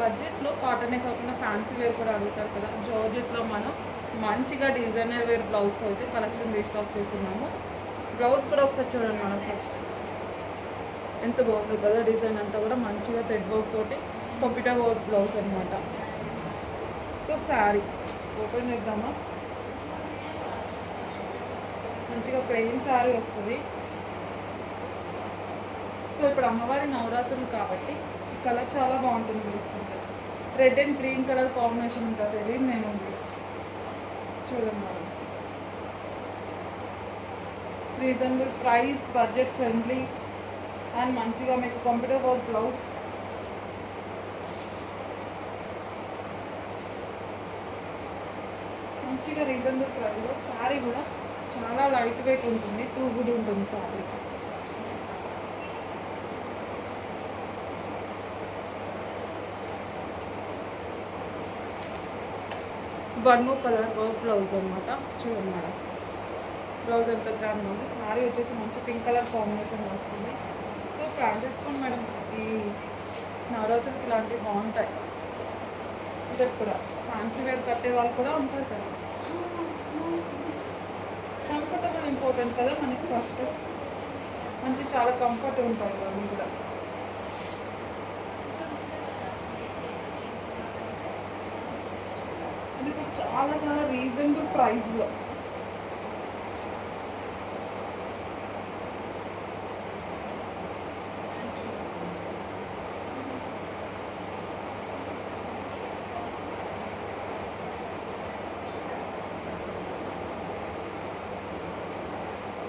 బడ్జెట్లో కాటనే కాకుండా fancy wear కూడా అడుగుతారు కదా, జార్జెట్లో మనం మంచిగా డిజైనర్ వేర్ బ్లౌజ్తో అయితే కలెక్షన్ రీస్టాక్ చేస్తున్నాము. బ్లౌజ్ కూడా ఒకసారి చూడండి మనం ఫస్ట్, ఎంత బాగుంది కదా డిజైన్ అంతా కూడా మంచిగా థ్రెడ్ వర్క్ తోటి కంప్యూటర్ వర్క్ బ్లౌజ్ అనమాట. సో శారీ ఓపెన్ చేద్దామా, మంచిగా ప్లెయిన్ శారీ వస్తుంది. సో ఇప్పుడు అమ్మవారి నవరాత్రులు కాబట్టి ఈ కలర్ చాలా బాగుంటుంది తీసుకుంటే. Red and green colour combination ఇంకా తెలియదు నేను చూడండి. Reasonable price, budget friendly and మంచిగా మీకు కంప్యూటర్ వర్క్ బ్లౌజ్. మంచిగా రీజనబుల్ ప్రైస్లో శారీ కూడా చాలా లైట్ వెయిట్ ఉంటుంది, టూ గుడ్ ఉంటుంది fabric. One more colour work blouse అనమాట. చూడండి మేడం, బ్లౌజ్ ఎంత గ్రాండ్గా ఉంది. శారీ వచ్చేసి మంచి పింక్ కలర్ కాంబినేషన్ వస్తుంది. సో ప్లాన్ చేసుకోండి మేడం, ఈ నవరాత్రికి ఇలాంటివి బాగుంటాయి. ఇది కూడా ఫ్యాన్సీ వేర్ కట్టే వాళ్ళు కూడా ఉంటారు కదా, కంఫర్టబుల్ ఇంపార్టెంట్ కదా మనకి. ఫస్ట్ మంచి చాలా కంఫర్ట్ ఉంటాయి ఇవన్నీ కూడా. ఇది చాలా చాలా రీజనబుల్ ప్రైస్లో